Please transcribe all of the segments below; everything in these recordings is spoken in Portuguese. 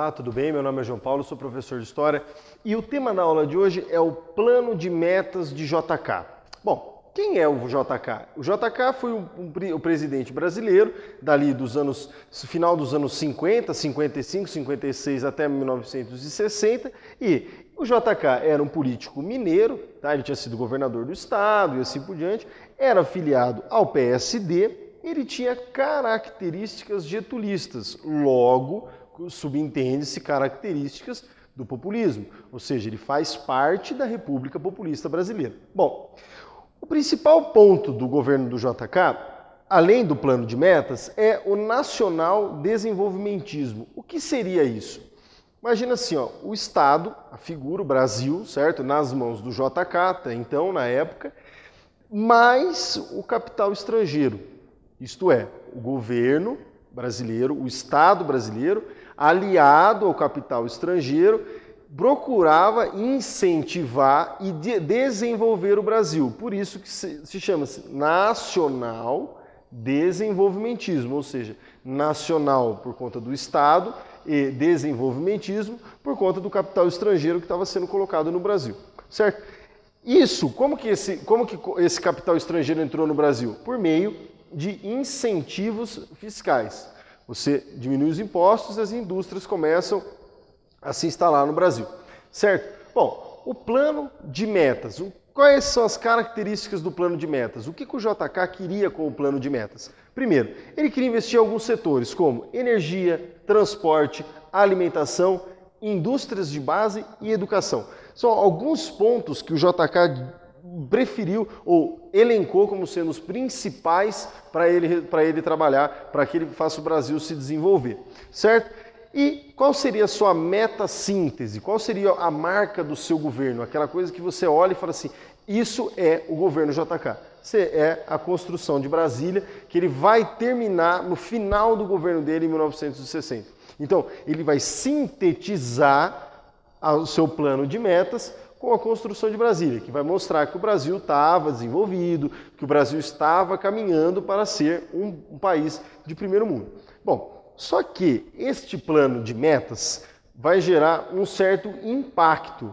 Olá, tudo bem? Meu nome é João Paulo, sou professor de História e o tema da aula de hoje é o Plano de Metas de JK. Bom, quem é o JK? O JK foi o presidente brasileiro dali final dos anos 50, 55, 56 até 1960 e o JK era um político mineiro, tá? Ele tinha sido governador do estado e assim por diante, era afiliado ao PSD, ele tinha características getulistas, logo subentende-se características do populismo, ou seja, ele faz parte da República Populista Brasileira. Bom, o principal ponto do governo do JK, além do plano de metas, é o nacional desenvolvimentismo. O que seria isso? Imagina assim, ó, o Estado, a figura, o Brasil, certo? Nas mãos do JK, até então, na época, mais o capital estrangeiro, isto é, o governo brasileiro, o Estado brasileiro, aliado ao capital estrangeiro, procurava incentivar e desenvolver o Brasil. Por isso que se chama nacional desenvolvimentismo, ou seja, nacional por conta do Estado e desenvolvimentismo por conta do capital estrangeiro que estava sendo colocado no Brasil, certo? Isso, como que esse capital estrangeiro entrou no Brasil? Por meio de incentivos fiscais. Você diminui os impostos e as indústrias começam a se instalar no Brasil, certo? Bom, o plano de metas. Quais são as características do plano de metas? O que o JK queria com o plano de metas? Primeiro, ele queria investir em alguns setores como energia, transporte, alimentação, indústrias de base e educação. São alguns pontos que o JK preferiu ou elencou como sendo os principais para ele trabalhar, para que ele faça o Brasil se desenvolver, certo? E qual seria a sua meta síntese? Qual seria a marca do seu governo? Aquela coisa que você olha e fala assim, isso é o governo JK. Isso é a construção de Brasília, que ele vai terminar no final do governo dele em 1960. Então, ele vai sintetizar o seu plano de metas com a construção de Brasília, que vai mostrar que o Brasil estava desenvolvido, que o Brasil estava caminhando para ser um país de primeiro mundo. Bom, só que este plano de metas vai gerar um certo impacto.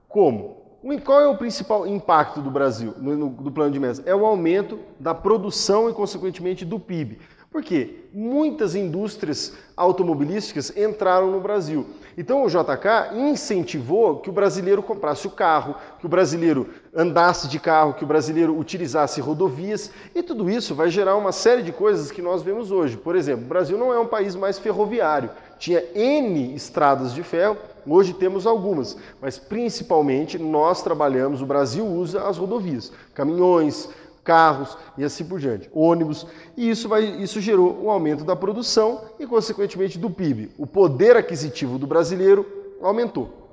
Como? Qual é o principal impacto do Brasil, do plano de metas? É o aumento da produção e, consequentemente, do PIB. Por quê? Muitas indústrias automobilísticas entraram no Brasil. Então o JK incentivou que o brasileiro comprasse o carro, que o brasileiro andasse de carro, que o brasileiro utilizasse rodovias, e tudo isso vai gerar uma série de coisas que nós vemos hoje. Por exemplo, o Brasil não é um país mais ferroviário. Tinha N estradas de ferro, hoje temos algumas, mas principalmente nós trabalhamos, o Brasil usa as rodovias, caminhões, carros e assim por diante, ônibus, e isso gerou um aumento da produção e, consequentemente, do PIB. O poder aquisitivo do brasileiro aumentou,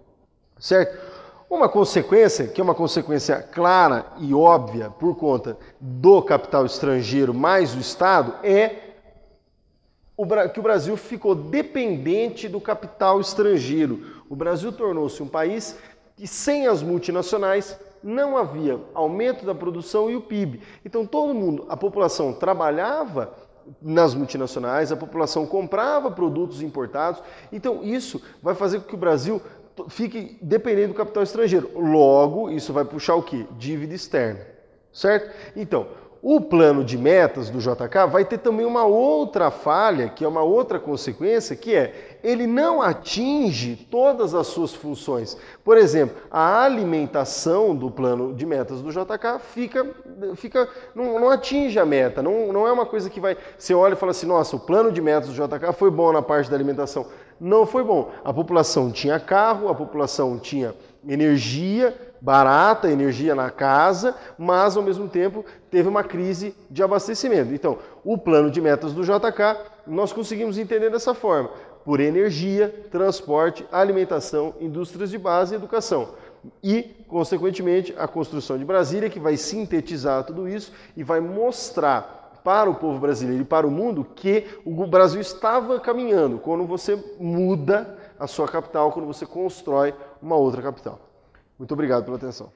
certo? Uma consequência, que é uma consequência clara e óbvia por conta do capital estrangeiro mais o Estado, é que o Brasil ficou dependente do capital estrangeiro. O Brasil tornou-se um país que, sem as multinacionais, não havia aumento da produção e o PIB. Então todo mundo, a população trabalhava nas multinacionais, a população comprava produtos importados. Então isso vai fazer com que o Brasil fique dependente do capital estrangeiro. Logo, isso vai puxar o quê? Dívida externa, certo? Então, o plano de metas do JK vai ter também uma outra falha, que é uma outra consequência, que é ele não atinge todas as suas funções. Por exemplo, a alimentação do plano de metas do JK não atinge a meta, não é uma coisa que você olha e fala assim, nossa, o plano de metas do JK foi bom na parte da alimentação. Não foi bom. A população tinha carro, a população tinha energia barata, energia na casa, mas ao mesmo tempo teve uma crise de abastecimento. Então, o plano de metas do JK nós conseguimos entender dessa forma, por energia, transporte, alimentação, indústrias de base e educação. E, consequentemente, a construção de Brasília, que vai sintetizar tudo isso e vai mostrar para o povo brasileiro e para o mundo que o Brasil estava caminhando quando você muda a sua capital, quando você constrói uma outra capital. Muito obrigado pela atenção.